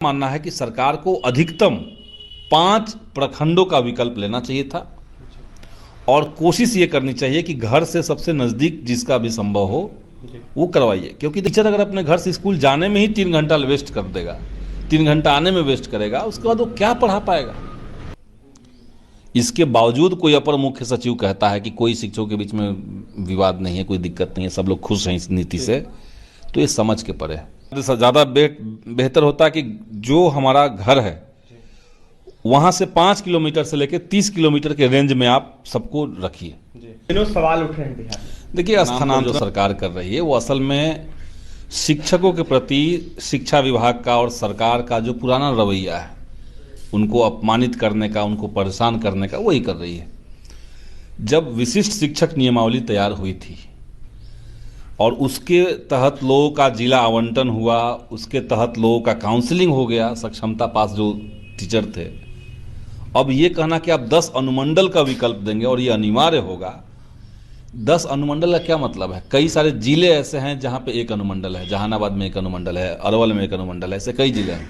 मानना है कि सरकार को अधिकतम 5 प्रखंडों का विकल्प लेना चाहिए था और कोशिश ये करनी चाहिए कि घर से सबसे नज़दीक जिसका भी संभव हो वो करवाइए। क्योंकि टीचर अगर अपने घर से स्कूल जाने में ही 3 घंटा वेस्ट कर देगा, 3 घंटा आने में वेस्ट करेगा, उसके बाद वो क्या पढ़ा पाएगा। इसके बावजूद कोई अपर मुख्य सचिव कहता है कि कोई शिक्षकों के बीच में विवाद नहीं है, कोई दिक्कत नहीं है, सब लोग खुश हैं इस नीति से, तो ये समझ के परे है। ज़्यादा बेहतर होता है कि जो हमारा घर है वहाँ से 5 किलोमीटर से लेकर 30 किलोमीटर के रेंज में आप सबको रखिए। सवाल उठ रहे हैं बिहार में। देखिए, स्थानांतरण जो सरकार कर रही है वो असल में शिक्षकों के प्रति शिक्षा विभाग का और सरकार का जो पुराना रवैया है, उनको अपमानित करने का, उनको परेशान करने का, वही कर रही है। जब विशिष्ट शिक्षक नियमावली तैयार हुई थी और उसके तहत लोगों का जिला आवंटन हुआ, उसके तहत लोगों का काउंसलिंग हो गया, सक्षमता पास जो टीचर थे, अब ये कहना कि आप 10 अनुमंडल का विकल्प देंगे और ये अनिवार्य होगा। 10 अनुमंडल का क्या मतलब है? कई सारे जिले ऐसे हैं जहाँ पे एक अनुमंडल है, जहानाबाद में एक अनुमंडल है, अरवल में एक अनुमंडल है, ऐसे कई जिले हैं।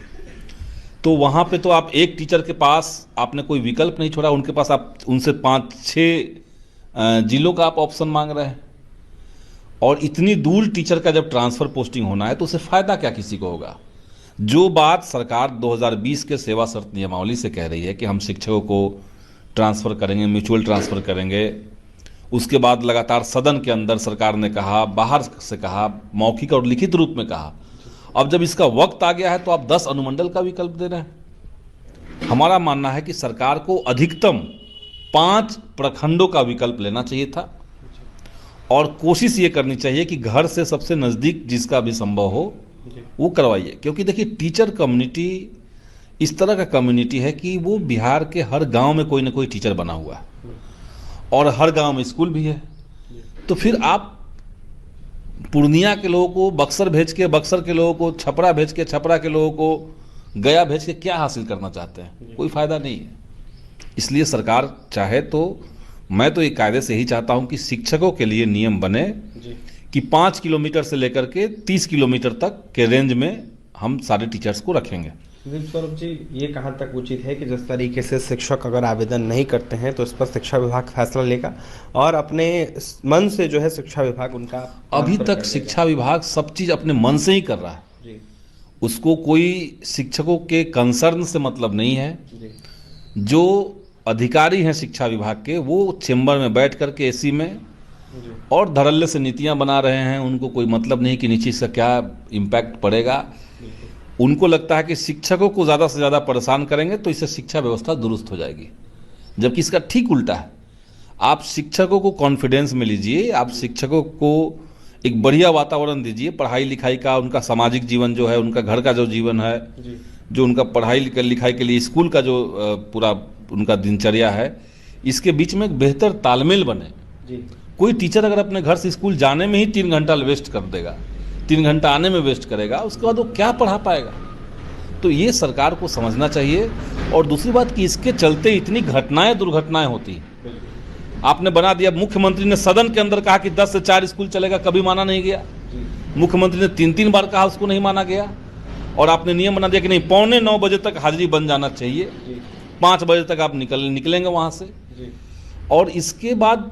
तो वहाँ पे तो आप एक टीचर के पास आपने कोई विकल्प नहीं छोड़ा, उनके पास आप उनसे 5-6 जिलों का आप ऑप्शन मांग रहे हैं। और इतनी दूर टीचर का जब ट्रांसफ़र पोस्टिंग होना है तो उससे फ़ायदा क्या किसी को होगा। जो बात सरकार 2020 के सेवा शर्त नियमावली से कह रही है कि हम शिक्षकों को ट्रांसफ़र करेंगे, म्यूचुअल ट्रांसफ़र करेंगे, उसके बाद लगातार सदन के अंदर सरकार ने कहा, बाहर से कहा, मौखिक और लिखित रूप में कहा, अब जब इसका वक्त आ गया है तो आप 10 अनुमंडल का विकल्प दे रहे हैं। हमारा मानना है कि सरकार को अधिकतम 5 प्रखंडों का विकल्प लेना चाहिए था और कोशिश ये करनी चाहिए कि घर से सबसे नज़दीक जिसका भी संभव हो वो करवाइए। क्योंकि देखिए, टीचर कम्युनिटी इस तरह का कम्युनिटी है कि वो बिहार के हर गांव में कोई ना कोई टीचर बना हुआ है और हर गांव में स्कूल भी है। तो फिर आप पूर्णिया के लोगों को बक्सर भेज के, बक्सर के लोगों को छपरा भेज के, छपरा के लोगों को गया भेज के क्या हासिल करना चाहते हैं? कोई फ़ायदा नहीं है। इसलिए सरकार चाहे तो, मैं तो ये कायदे से ही चाहता हूं कि शिक्षकों के लिए नियम बने कि 5 किलोमीटर से लेकर के 30 किलोमीटर तक के रेंज में हम सारे टीचर्स को रखेंगे। स्वरूप जी, ये कहाँ तक उचित है कि जिस तरीके से शिक्षक अगर आवेदन नहीं करते हैं तो इस पर शिक्षा विभाग फैसला लेगा और अपने मन से जो है शिक्षा विभाग उनका अभी तक शिक्षा विभाग सब चीज़ अपने मन से ही कर रहा है जी। उसको कोई शिक्षकों के कंसर्न से मतलब नहीं है जी। जो अधिकारी हैं शिक्षा विभाग के, वो चेंबर में बैठ करके एसी में और धड़ल्ले से नीतियां बना रहे हैं। उनको कोई मतलब नहीं कि नीचे इसका क्या इम्पैक्ट पड़ेगा। उनको लगता है कि शिक्षकों को ज़्यादा से ज़्यादा परेशान करेंगे तो इससे शिक्षा व्यवस्था दुरुस्त हो जाएगी, जबकि इसका ठीक उल्टा है। आप शिक्षकों को कॉन्फिडेंस में लीजिए, आप शिक्षकों को एक बढ़िया वातावरण दीजिए, पढ़ाई लिखाई का, उनका सामाजिक जीवन जो है, उनका घर का जो जीवन है, जो उनका पढ़ाई लिखाई के लिए स्कूल का जो पूरा उनका दिनचर्या है, इसके बीच में एक बेहतर तालमेल बने। कोई टीचर अगर अपने घर से स्कूल जाने में ही 3 घंटा वेस्ट कर देगा, 3 घंटा आने में वेस्ट करेगा, उसके बाद वो क्या पढ़ा पाएगा। तो ये सरकार को समझना चाहिए। और दूसरी बात कि इसके चलते इतनी घटनाएं, दुर्घटनाएं होती हैं। आपने बना दिया, मुख्यमंत्री ने सदन के अंदर कहा कि 10 से 4 स्कूल चलेगा, कभी माना नहीं गया। मुख्यमंत्री ने 3-3 बार कहा, उसको नहीं माना गया। और आपने नियम बना दिया कि नहीं, 8:45 बजे तक हाजिरी बन जाना चाहिए, 5 बजे तक आप निकलेंगे वहाँ से। और इसके बाद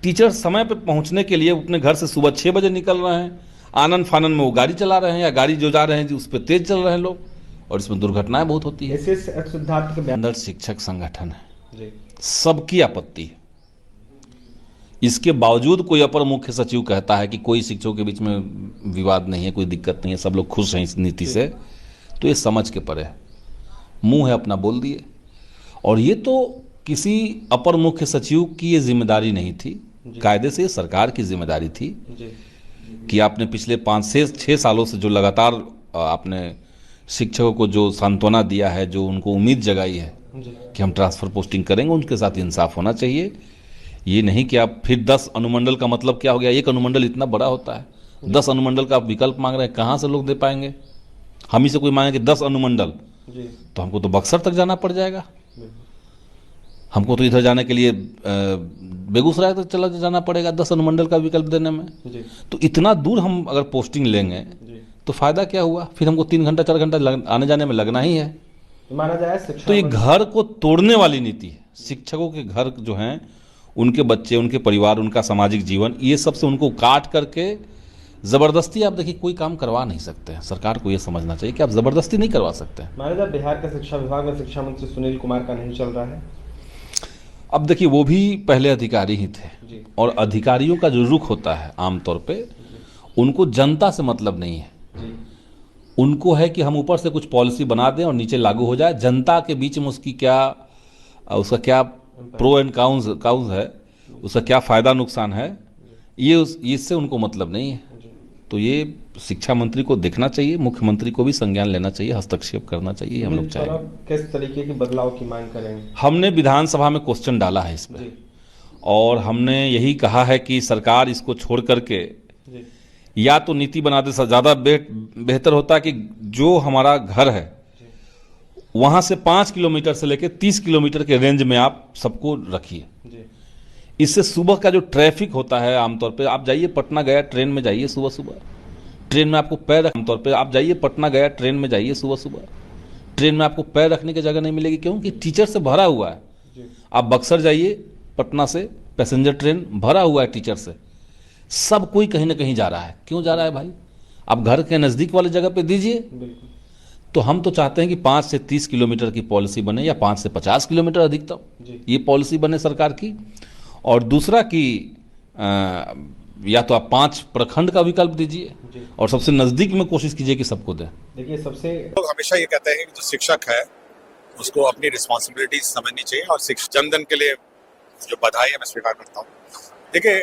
टीचर समय पर पहुँचने के लिए अपने घर से सुबह 6 बजे निकल रहे हैं, आनंद फानन में वो गाड़ी चला रहे हैं, या गाड़ी जो जा रहे हैं उस पर तेज चल रहे हैं लोग, और इसमें दुर्घटनाएं बहुत होती है। सिद्धार्थ के अंदर शिक्षक संगठन है, सबकी आपत्ति है। इसके बावजूद कोई अपर मुख्य सचिव कहता है कि कोई शिक्षकों के बीच में विवाद नहीं है, कोई दिक्कत नहीं है, सब लोग खुश हैं इस नीति से, तो ये समझ के परे है। मुंह है अपना बोल दिए। और ये तो किसी अपर मुख्य सचिव की ये जिम्मेदारी नहीं थी, कायदे से ये सरकार की जिम्मेदारी थी कि आपने पिछले 5-6 सालों से जो लगातार आपने शिक्षकों को जो सांत्वना दिया है, जो उनको उम्मीद जगाई है कि हम ट्रांसफ़र पोस्टिंग करेंगे, उनके साथ इंसाफ होना चाहिए। ये नहीं कि आप फिर 10 अनुमंडल का मतलब क्या हो गया। एक अनुमंडल इतना बड़ा होता है, 10 अनुमंडल का आप विकल्प मांग रहे हैं, कहाँ से लोग दे पाएंगे। हम ही से कोई मांगे कि 10 अनुमंडल, तो हमको तो बक्सर तक जाना पड़ जाएगा, हमको तो इधर जाने के लिए बेगूसराय तक जाना पड़ेगा 10 अनुमंडल का विकल्प देने में। तो इतना दूर हम अगर पोस्टिंग लेंगे तो फ़ायदा क्या हुआ? फिर हमको 3 घंटा 4 घंटा आने जाने में लगना ही है। माना जाए शिक्षा तो ये घर को तोड़ने वाली नीति है। शिक्षकों के घर जो हैं, उनके बच्चे, उनके परिवार, उनका सामाजिक जीवन, ये सब से उनको काट करके ज़बरदस्ती, आप देखिए, कोई काम करवा नहीं सकते हैं। सरकार को ये समझना चाहिए कि आप ज़बरदस्ती नहीं करवा सकते हैं। माना जाए बिहार का शिक्षा विभाग में शिक्षा मंत्री सुनील कुमार का नहीं चल रहा है। अब देखिए, वो भी पहले अधिकारी ही थे, जी। और अधिकारियों का जो रुख होता है आमतौर पे, उनको जनता से मतलब नहीं है। जी। उनको है कि हम ऊपर से कुछ पॉलिसी बना दें और नीचे लागू हो जाए। जनता के बीच में उसका क्या प्रो एंड काउंस है, उसका क्या फ़ायदा नुकसान है, इससे उनको मतलब नहीं है। तो ये शिक्षा मंत्री को देखना चाहिए, मुख्यमंत्री को भी संज्ञान लेना चाहिए, हस्तक्षेप करना चाहिए, हम लोग चाहेंगे। किस तरीके की बदलाव की मांग करेंगे? हमने विधानसभा में क्वेश्चन डाला है इस पर, और हमने यही कहा है कि सरकार इसको छोड़ करके जी। या तो नीति बना दे। ज़्यादा बेहतर होता है कि जो हमारा घर है वहाँ से 5 किलोमीटर से लेकर 30 किलोमीटर के रेंज में आप सबको रखिए। इससे सुबह का जो ट्रैफिक होता है, आमतौर पे आप जाइए पटना गया ट्रेन में जाइए सुबह सुबह, ट्रेन में आपको पैर आमतौर पे आप जाइए पटना गया ट्रेन में जाइए सुबह सुबह, ट्रेन में आपको पैर रखने की जगह नहीं मिलेगी, क्योंकि टीचर से भरा हुआ है। आप बक्सर जाइए, पटना से पैसेंजर ट्रेन भरा हुआ है टीचर से, सब कोई कहीं ना कहीं जा रहा है। क्यों जा रहा है भाई? आप घर के नज़दीक वाली जगह पे दीजिए। तो हम तो चाहते हैं कि 5 से 30 किलोमीटर की पॉलिसी बने, या 5 से 50 किलोमीटर अधिकतम ये पॉलिसी बने सरकार की। और दूसरा कि या तो आप 5 प्रखंड का विकल्प दीजिए, और सबसे नज़दीक में कोशिश कीजिए कि सबको दें। देखिए, सबसे लोग हमेशा ये कहते हैं कि जो शिक्षक है उसको अपनी रिस्पॉन्सिबिलिटी समझनी चाहिए, और जनधन के लिए जो बधाई है मैं स्वीकार करता हूँ। देखिए,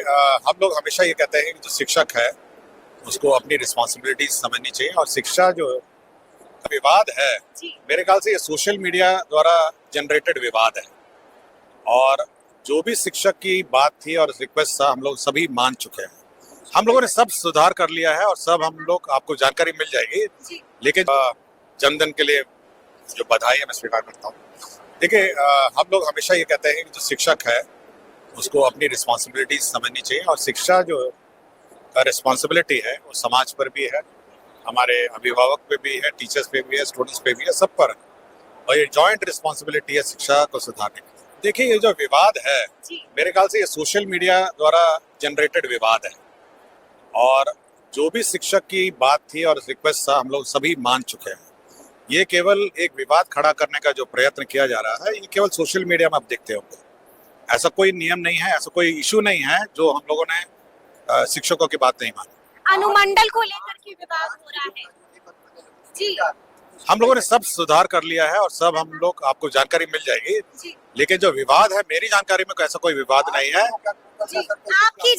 हम लोग हमेशा ये कहते हैं कि जो शिक्षक है उसको अपनी रिस्पॉन्सिबिलिटी समझनी चाहिए, और शिक्षा जो विवाद है, मेरे ख्याल से ये सोशल मीडिया द्वारा जनरेटेड विवाद है। और जो भी शिक्षक की बात थी और रिक्वेस्ट था, हम लोग सभी मान चुके हैं। हम लोगों ने सब सुधार कर लिया है, और सब हम लोग, आपको जानकारी मिल जाएगी। लेकिन जनधन के लिए जो बधाई है मैं स्वीकार करता हूँ। देखिए, हम लोग हमेशा ये कहते हैं कि जो शिक्षक है उसको अपनी रिस्पॉन्सिबिलिटी समझनी चाहिए, और शिक्षा जो रिस्पॉन्सिबिलिटी है वो समाज पर भी है, हमारे अभिभावक पे भी है, टीचर्स पे भी है, स्टूडेंट्स पे भी है, सब पर। और ये जॉइंट रिस्पॉन्सिबिलिटी है शिक्षा को सुधारने की। देखिए, ये जो विवाद है, मेरे ख्याल से ये सोशल मीडिया द्वारा जनरेटेड विवाद है। और जो भी शिक्षक की बात थी और रिक्वेस्ट था, हम लोग सभी मान चुके हैं। ये केवल एक विवाद खड़ा करने का जो प्रयत्न किया जा रहा है, ये केवल सोशल मीडिया में आप देखते होंगे। ऐसा कोई नियम नहीं है, ऐसा कोई इशू नहीं है जो हम लोगों ने शिक्षकों की बात नहीं मानी। अनुमंडल को लेकर के विवाद हो रहा है जी। हम लोगों ने सब सुधार कर लिया है, और सब हम लोग, आपको जानकारी मिल जाएगी। लेकिन जो विवाद है, मेरी जानकारी में ऐसा कोई विवाद नहीं है। आपकी